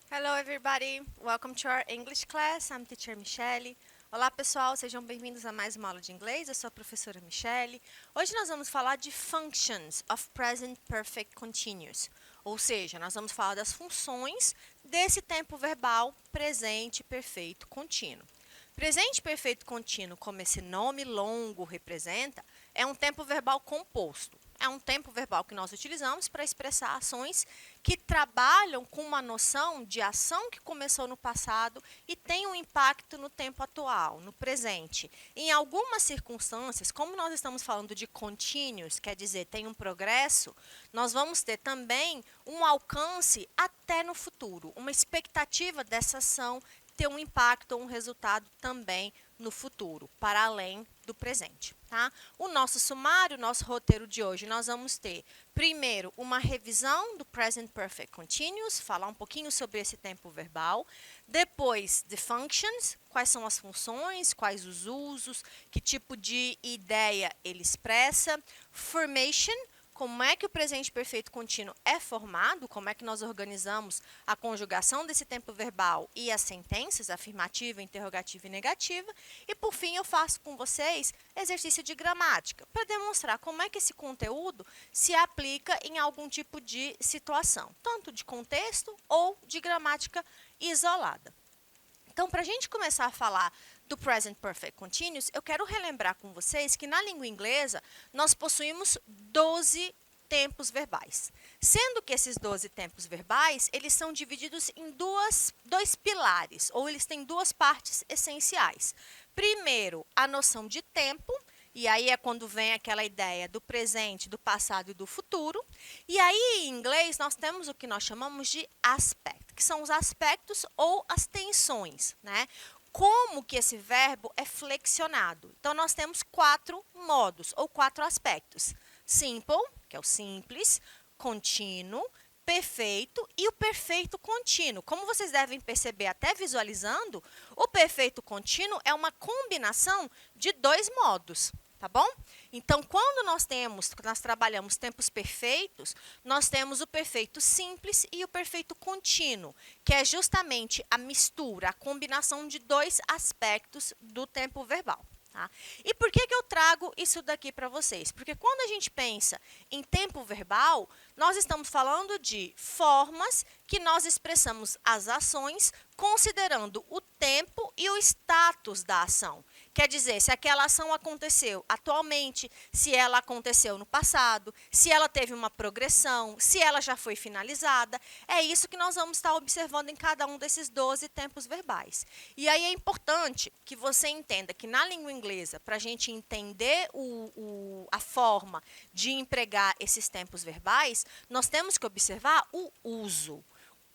Hello everybody, welcome to our English class. I'm teacher Michelle. Olá pessoal, sejam bem-vindos a mais uma aula de inglês. Eu sou a professora Michelle. Hoje nós vamos falar de functions of present perfect continuous. Ou seja, nós vamos falar das funções desse tempo verbal presente perfeito contínuo. Presente perfeito contínuo, como esse nome longo representa, é um tempo verbal composto. É um tempo verbal que nós utilizamos para expressar ações que trabalham com uma noção de ação que começou no passado e tem um impacto no tempo atual, no presente. Em algumas circunstâncias, como nós estamos falando de continuous, quer dizer, tem um progresso, nós vamos ter também um alcance até no futuro, uma expectativa dessa ação ter um impacto ou um resultado também no futuro, para além do presente. Tá? O nosso sumário, o nosso roteiro de hoje, nós vamos ter, primeiro, uma revisão do Present Perfect Continuous, falar um pouquinho sobre esse tempo verbal. Depois, the functions, quais são as funções, quais os usos, que tipo de ideia ele expressa. Formation, como é que o presente perfeito contínuo é formado, como é que nós organizamos a conjugação desse tempo verbal e as sentenças, afirmativa, interrogativa e negativa. E, por fim, eu faço com vocês exercício de gramática, para demonstrar como é que esse conteúdo se aplica em algum tipo de situação, tanto de contexto ou de gramática isolada. Então, para a gente começar a falar do Present Perfect Continuous, eu quero relembrar com vocês que na língua inglesa nós possuímos 12 tempos verbais. Sendo que esses 12 tempos verbais, eles são divididos em dois pilares, ou eles têm duas partes essenciais. Primeiro, a noção de tempo, e aí é quando vem aquela ideia do presente, do passado e do futuro. E aí, em inglês, nós temos o que nós chamamos de aspect, que são os aspectos ou as tensões, né? Como que esse verbo é flexionado? Então, nós temos 4 modos, ou 4 aspectos. Simple, que é o simples, contínuo, perfeito e o perfeito contínuo. Como vocês devem perceber até visualizando, o perfeito contínuo é uma combinação de 2 modos, tá bom? Então, quando nós trabalhamos tempos perfeitos, nós temos o perfeito simples e o perfeito contínuo, que é justamente a mistura, a combinação de 2 aspectos do tempo verbal. Tá? E por que eu trago isso daqui para vocês? Porque quando a gente pensa em tempo verbal, nós estamos falando de formas que nós expressamos as ações considerando o tempo e o status da ação. Quer dizer, se aquela ação aconteceu atualmente, se ela aconteceu no passado, se ela teve uma progressão, se ela já foi finalizada. É isso que nós vamos estar observando em cada um desses 12 tempos verbais. E aí é importante que você entenda que na língua inglesa, para a gente entender a forma de empregar esses tempos verbais, nós temos que observar o uso.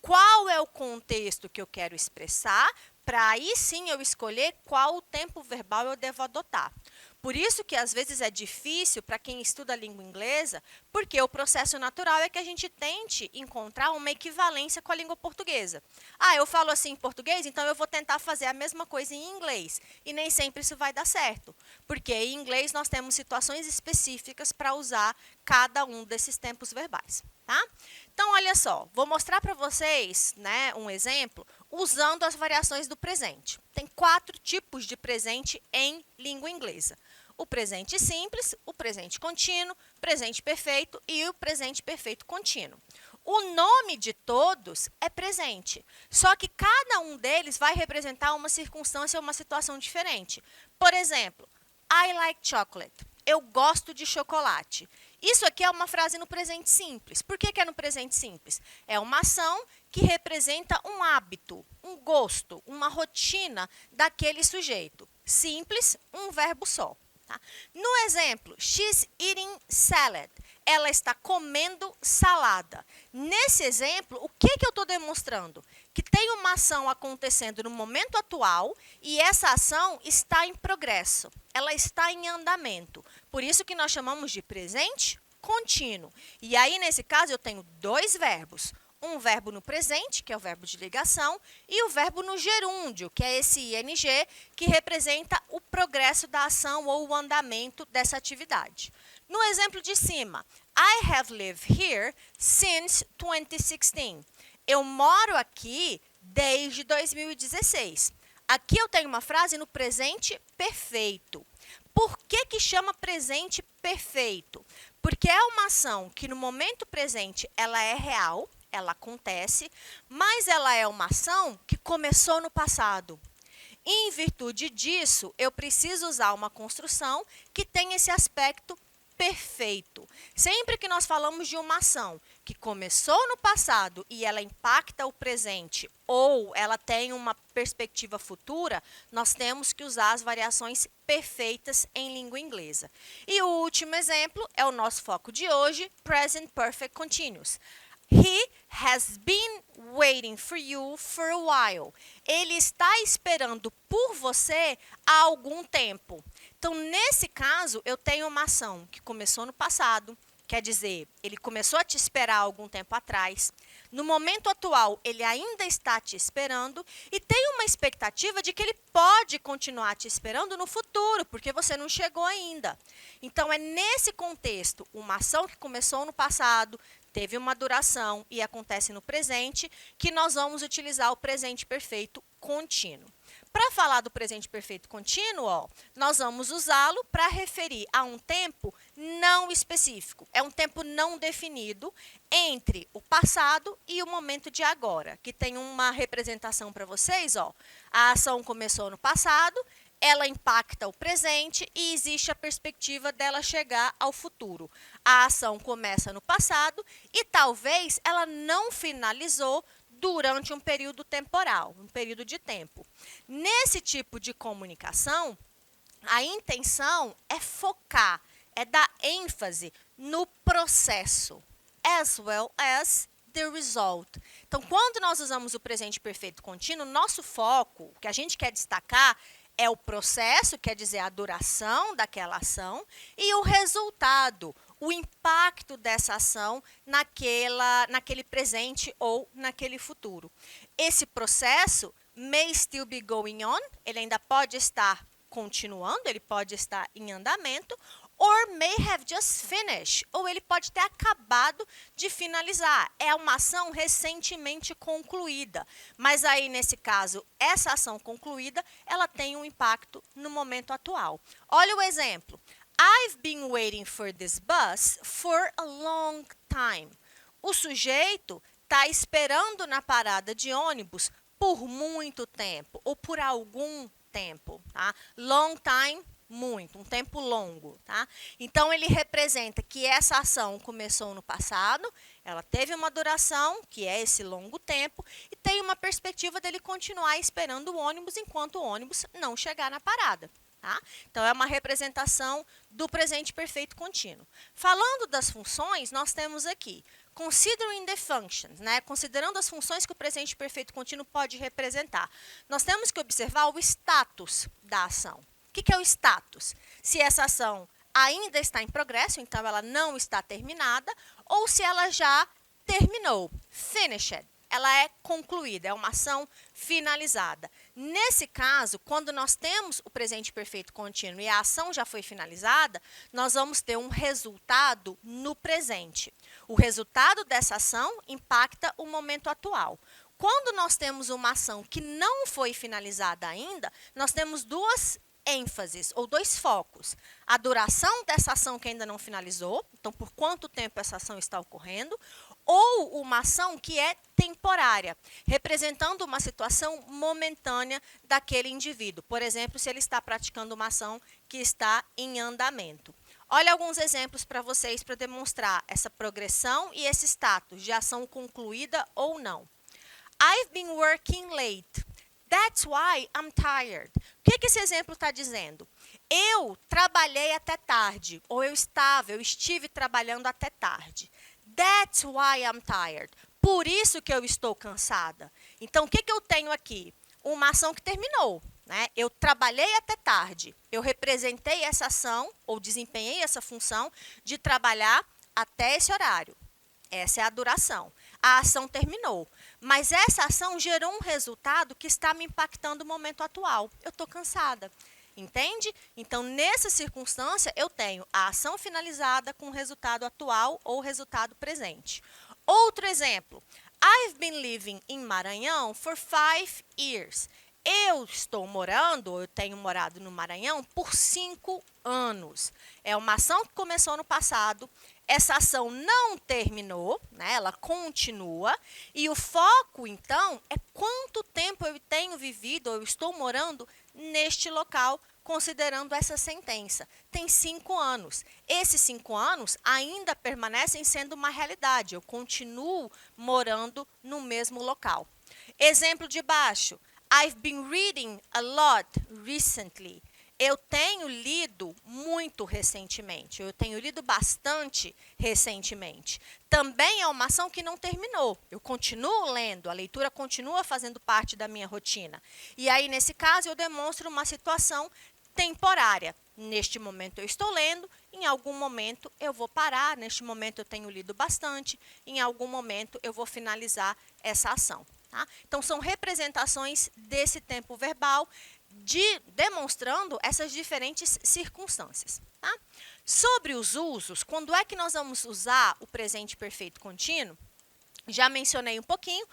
Qual é o contexto que eu quero expressar, para aí sim eu escolher qual o tempo verbal eu devo adotar. Por isso que às vezes é difícil para quem estuda a língua inglesa, porque o processo natural é que a gente tente encontrar uma equivalência com a língua portuguesa. Ah, eu falo assim em português, então eu vou tentar fazer a mesma coisa em inglês. E nem sempre isso vai dar certo, porque em inglês nós temos situações específicas para usar cada um desses tempos verbais. Tá? Então, olha só, vou mostrar para vocês, né, um exemplo usando as variações do presente. Tem 4 tipos de presente em língua inglesa. O presente simples, o presente contínuo, presente perfeito e o presente perfeito contínuo. O nome de todos é presente, só que cada um deles vai representar uma circunstância ou uma situação diferente. Por exemplo, I like chocolate. Eu gosto de chocolate. Isso aqui é uma frase no presente simples. Por que é no presente simples? É uma ação que representa um hábito, um gosto, uma rotina daquele sujeito. Simples, um verbo só. Tá? No exemplo, she's eating salad. Ela está comendo salada. Nesse exemplo, o que eu estou demonstrando? Que tem uma ação acontecendo no momento atual e essa ação está em progresso. Ela está em andamento. Por isso que nós chamamos de presente contínuo. E aí, nesse caso, eu tenho 2 verbos. um verbo no presente, que é o verbo de ligação, e o verbo no gerúndio, que é esse ing, que representa o progresso da ação ou o andamento dessa atividade. No exemplo de cima, I have lived here since 2016. Eu moro aqui desde 2016. Aqui eu tenho uma frase no presente perfeito. Por que chama presente perfeito? Porque é uma ação que no momento presente ela é real, ela acontece, mas ela é uma ação que começou no passado. Em virtude disso, eu preciso usar uma construção que tem esse aspecto perfeito. Sempre que nós falamos de uma ação que começou no passado e ela impacta o presente ou ela tem uma perspectiva futura, nós temos que usar as variações perfeitas em língua inglesa. E o último exemplo é o nosso foco de hoje, Present Perfect Continuous. He has been waiting for you for a while. Ele está esperando por você há algum tempo. Então, nesse caso, eu tenho uma ação que começou no passado, quer dizer, ele começou a te esperar há algum tempo atrás. No momento atual, ele ainda está te esperando e tem uma expectativa de que ele pode continuar te esperando no futuro, porque você não chegou ainda. Então, é nesse contexto, uma ação que começou no passado, teve uma duração e acontece no presente, que nós vamos utilizar o presente perfeito contínuo. Para falar do presente perfeito contínuo, nós vamos usá-lo para referir a um tempo não específico. É um tempo não definido entre o passado e o momento de agora, que tem uma representação para vocês. A ação começou no passado, ela impacta o presente e existe a perspectiva dela chegar ao futuro. A ação começa no passado e talvez ela não finalizou durante um período temporal, um período de tempo. Nesse tipo de comunicação, a intenção é focar, é dar ênfase no processo, as well as the result. Então, quando nós usamos o presente perfeito contínuo, nosso foco, o que a gente quer destacar, é o processo, quer dizer, a duração daquela ação, e o resultado, o impacto dessa ação naquele presente ou naquele futuro. Esse processo may still be going on, ele ainda pode estar continuando, ele pode estar em andamento, or may have just finished, ou ele pode ter acabado de finalizar. É uma ação recentemente concluída, mas aí, nesse caso, essa ação concluída, ela tem um impacto no momento atual. Olha o exemplo. I've been waiting for this bus for a long time. O sujeito está esperando na parada de ônibus por muito tempo, ou por algum tempo, tá? Long time, muito, um tempo longo, tá? Então, ele representa que essa ação começou no passado, ela teve uma duração, que é esse longo tempo, e tem uma perspectiva dele continuar esperando o ônibus enquanto o ônibus não chegar na parada. Tá? Então, é uma representação do presente perfeito contínuo. Falando das funções, nós temos aqui, considering the functions, né? Considerando as funções que o presente perfeito contínuo pode representar. Nós temos que observar o status da ação. O que é o status? Se essa ação ainda está em progresso, então ela não está terminada, ou se ela já terminou, finished. Ela é concluída, é uma ação finalizada. Nesse caso, quando nós temos o presente perfeito contínuo e a ação já foi finalizada, nós vamos ter um resultado no presente. O resultado dessa ação impacta o momento atual. Quando nós temos uma ação que não foi finalizada ainda, nós temos duas ênfases ou dois focos. A duração dessa ação que ainda não finalizou, então por quanto tempo essa ação está ocorrendo, ou uma ação que é temporária, representando uma situação momentânea daquele indivíduo. Por exemplo, se ele está praticando uma ação que está em andamento. Olha alguns exemplos para vocês para demonstrar essa progressão e esse status de ação concluída ou não. I've been working late. That's why I'm tired. O que esse exemplo está dizendo? Eu trabalhei até tarde, ou eu estive trabalhando até tarde. That's why I'm tired. Por isso que eu estou cansada. Então, o que eu tenho aqui? Uma ação que terminou, né? Eu trabalhei até tarde. Eu representei essa ação, ou desempenhei essa função de trabalhar até esse horário. Essa é a duração. a ação terminou. Mas essa ação gerou um resultado que está me impactando no momento atual. Eu estou cansada. Entende? Então, nessa circunstância, eu tenho a ação finalizada com o resultado atual ou resultado presente. Outro exemplo. I've been living in Maranhão for 5 years. Eu estou morando, eu tenho morado no Maranhão por 5 anos. É uma ação que começou no passado. Essa ação não terminou, né? Ela continua. E o foco, então, é quanto tempo eu tenho vivido, ou eu estou morando neste local, considerando essa sentença. Tem 5 anos. Esses 5 anos ainda permanecem sendo uma realidade. Eu continuo morando no mesmo local. Exemplo de baixo. I've been reading a lot recently. Eu tenho lido muito recentemente. Eu tenho lido bastante recentemente. Também é uma ação que não terminou. Eu continuo lendo, a leitura continua fazendo parte da minha rotina. E aí, nesse caso, eu demonstro uma situação temporária. Neste momento eu estou lendo, em algum momento eu vou parar, neste momento eu tenho lido bastante, em algum momento eu vou finalizar essa ação. Tá? Então, são representações desse tempo verbal, demonstrando essas diferentes circunstâncias. Tá? Sobre os usos, quando é que nós vamos usar o presente perfeito contínuo? Já mencionei um pouquinho.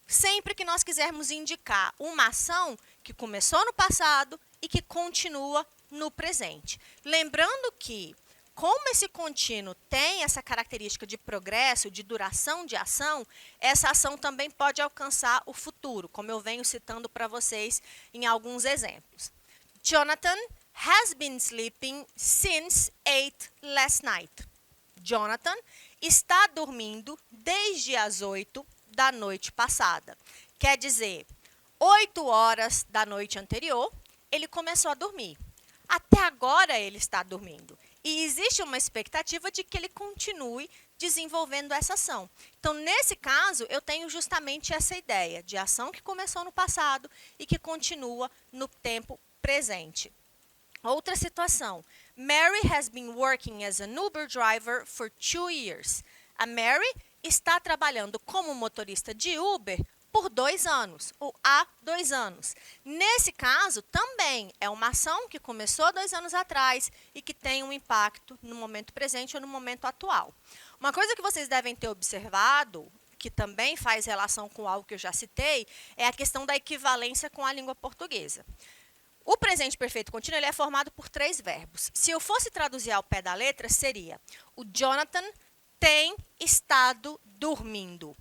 Sempre que nós quisermos indicar uma ação que começou no passado e que continua no presente. Lembrando que, como esse contínuo tem essa característica de progresso, de duração de ação, essa ação também pode alcançar o futuro, como eu venho citando para vocês em alguns exemplos. Jonathan has been sleeping since 8 last night. Jonathan está dormindo desde as 8 da noite passada. Quer dizer, 8 horas da noite anterior, ele começou a dormir. Até agora ele está dormindo. E existe uma expectativa de que ele continue desenvolvendo essa ação. Então, nesse caso, eu tenho justamente essa ideia de ação que começou no passado e que continua no tempo presente. Outra situação. Mary has been working as an Uber driver for 2 years. A Mary está trabalhando como motorista de Uber por 2 anos, ou há 2 anos. Nesse caso, também é uma ação que começou 2 anos atrás e que tem um impacto no momento presente ou no momento atual. Uma coisa que vocês devem ter observado, que também faz relação com algo que eu já citei, é a questão da equivalência com a língua portuguesa. O presente perfeito contínuo ele é formado por 3 verbos. Se eu fosse traduzir ao pé da letra, seria: o Jonathan tem estado dormindo.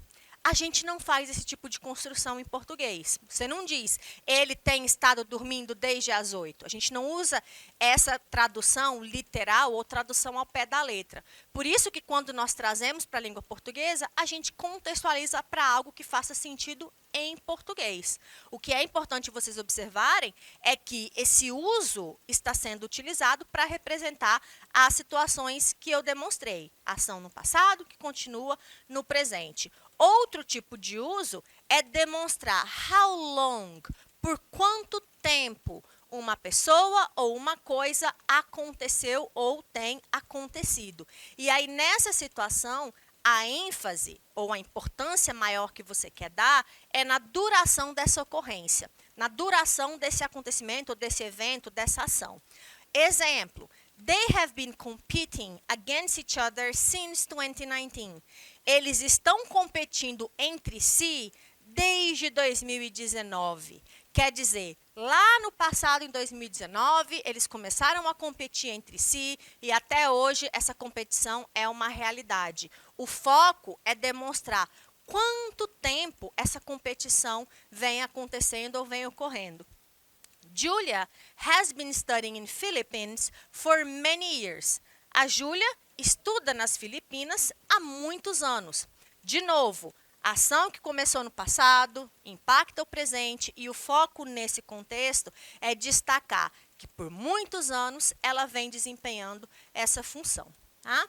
A gente não faz esse tipo de construção em português. Você não diz, ele tem estado dormindo desde as 8. A gente não usa essa tradução literal ou tradução ao pé da letra. Por isso que quando nós trazemos para a língua portuguesa, a gente contextualiza para algo que faça sentido em português. O que é importante vocês observarem é que esse uso está sendo utilizado para representar as situações que eu demonstrei. Ação no passado que continua no presente. Outro tipo de uso é demonstrar how long, por quanto tempo uma pessoa ou uma coisa aconteceu ou tem acontecido. E aí, nessa situação, a ênfase ou a importância maior que você quer dar é na duração dessa ocorrência, na duração desse acontecimento, desse evento, dessa ação. Exemplo, they have been competing against each other since 2019. Eles estão competindo entre si desde 2019. Quer dizer, lá no passado, em 2019, eles começaram a competir entre si e até hoje essa competição é uma realidade. O foco é demonstrar quanto tempo essa competição vem acontecendo ou vem ocorrendo. Julia has been studying in Philippines for many years. A Júlia estuda nas Filipinas há muitos anos. De novo, a ação que começou no passado, impacta o presente e o foco nesse contexto é destacar que por muitos anos ela vem desempenhando essa função. Tá?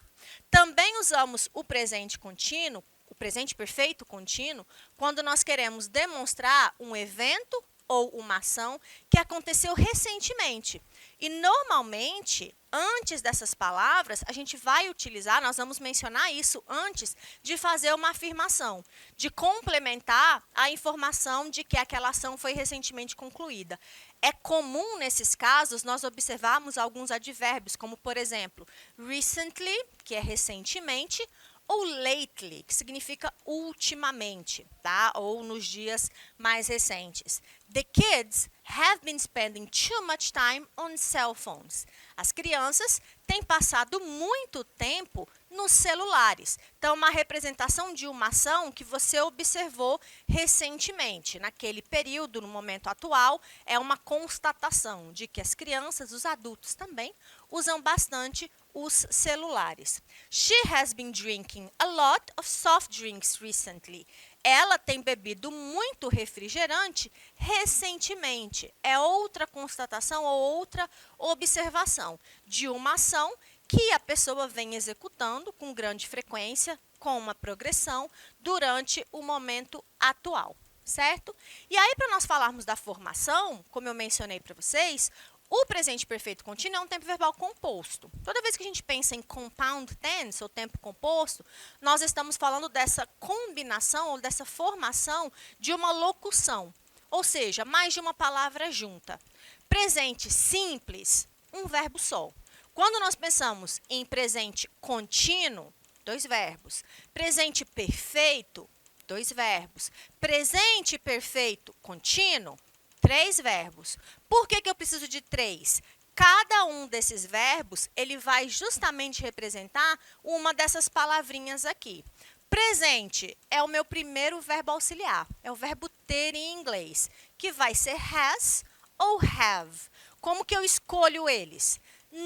Também usamos o presente contínuo, o presente perfeito contínuo, quando nós queremos demonstrar um evento ou uma ação que aconteceu recentemente. E, normalmente, antes dessas palavras, a gente vai utilizar, nós vamos mencionar isso antes de fazer uma afirmação, de complementar a informação de que aquela ação foi recentemente concluída. É comum, nesses casos, nós observarmos alguns advérbios, como, por exemplo, recently, que é recentemente, ou lately, que significa ultimamente, tá? Ou nos dias mais recentes. The kids have been spending too much time on cell phones. As crianças têm passado muito tempo nos celulares. Então, uma representação de uma ação que você observou recentemente. Naquele período, no momento atual, é uma constatação de que as crianças, os adultos também, usam bastante os celulares. She has been drinking a lot of soft drinks recently. Ela tem bebido muito refrigerante recentemente. É outra constatação ou outra observação de uma ação que a pessoa vem executando com grande frequência, com uma progressão, durante o momento atual, certo? E aí, para nós falarmos da formação, como eu mencionei para vocês, o presente perfeito contínuo é um tempo verbal composto. Toda vez que a gente pensa em compound tense, ou tempo composto, nós estamos falando dessa combinação ou dessa formação de uma locução, ou seja, mais de uma palavra junta. Presente simples, um verbo só. Quando nós pensamos em presente contínuo, 2 verbos. Presente perfeito, 2 verbos. Presente perfeito contínuo, 3 verbos. Por que eu preciso de 3? Cada um desses verbos, ele vai justamente representar uma dessas palavrinhas aqui. Presente é o meu primeiro verbo auxiliar, é o verbo ter em inglês, que vai ser has ou have. Como que eu escolho eles?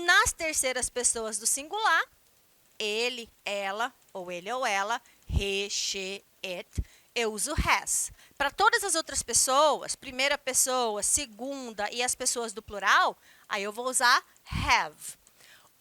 Nas terceiras pessoas do singular, ele, ela, ou ele ou ela, he, she, it, eu uso has. Para todas as outras pessoas, primeira pessoa, segunda e as pessoas do plural, aí eu vou usar have.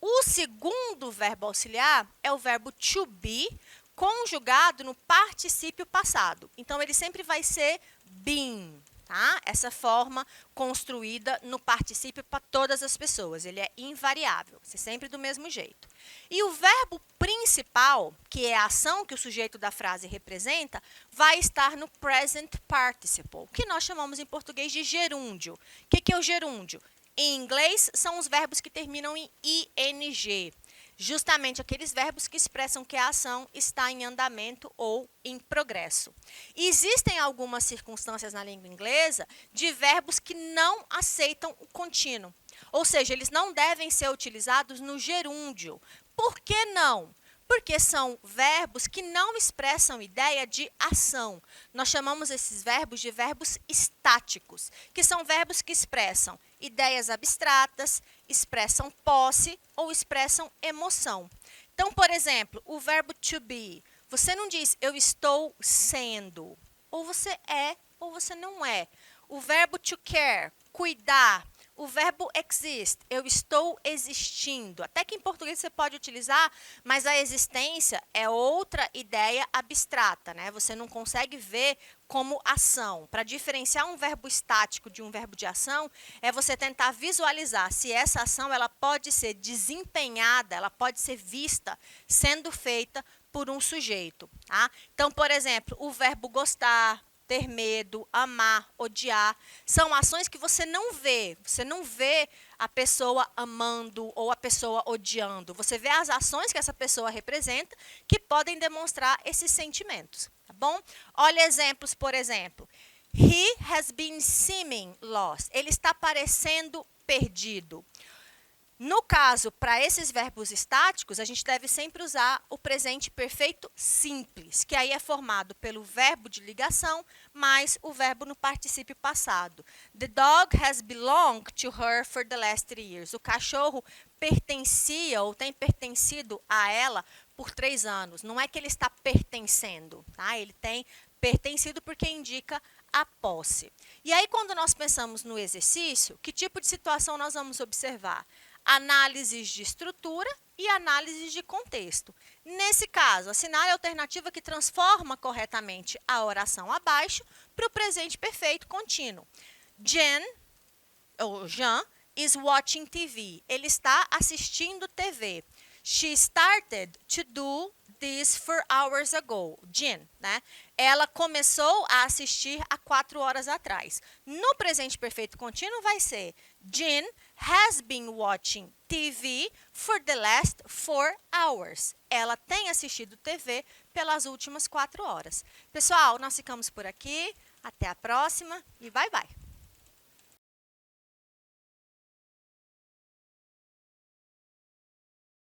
O segundo verbo auxiliar é o verbo to be, conjugado no particípio passado. Então, ele sempre vai ser been, tá? Essa forma construída no particípio para todas as pessoas. Ele é invariável, é sempre do mesmo jeito. E o verbo principal, que é a ação que o sujeito da frase representa, vai estar no present participle, que nós chamamos em português de gerúndio. O que é o gerúndio? Em inglês, são os verbos que terminam em ing, justamente aqueles verbos que expressam que a ação está em andamento ou em progresso. Existem algumas circunstâncias na língua inglesa de verbos que não aceitam o contínuo, ou seja, eles não devem ser utilizados no gerúndio. Por que não? Porque são verbos que não expressam ideia de ação. Nós chamamos esses verbos de verbos estáticos, que são verbos que expressam ideias abstratas, expressam posse ou expressam emoção. Então, por exemplo, o verbo to be, você não diz eu estou sendo, ou você é ou você não é. O verbo to care, cuidar. O verbo exist, eu estou existindo. Até que em português você pode utilizar, mas a existência é outra ideia abstrata, né? Você não consegue ver como ação. Para diferenciar um verbo estático de um verbo de ação, é você tentar visualizar se essa ação ela pode ser desempenhada, ela pode ser vista sendo feita por um sujeito, tá? Então, por exemplo, o verbo gostar, ter medo, amar, odiar, são ações que você não vê a pessoa amando ou a pessoa odiando. Você vê as ações que essa pessoa representa que podem demonstrar esses sentimentos, tá bom? Olha exemplos, por exemplo. He has been seeming lost. Ele está parecendo perdido. No caso, para esses verbos estáticos, a gente deve sempre usar o presente perfeito simples, que aí é formado pelo verbo de ligação mais o verbo no particípio passado. The dog has belonged to her for the last 3 years. O cachorro pertencia ou tem pertencido a ela por 3 anos. Não é que ele está pertencendo, tá? Ele tem pertencido porque indica a posse. E aí, quando nós pensamos no exercício, que tipo de situação nós vamos observar? Análises de estrutura e análises de contexto. Nesse caso, assinale a alternativa que transforma corretamente a oração abaixo para o presente perfeito contínuo. Jean is watching TV. Ele está assistindo TV. She started to do this 4 hours ago. Jean, né? Ela começou a assistir há 4 horas atrás. No presente perfeito contínuo vai ser Jean has been watching TV for the last 4 hours. Ela tem assistido TV pelas últimas 4 horas. Pessoal, nós ficamos por aqui. Até a próxima e bye bye.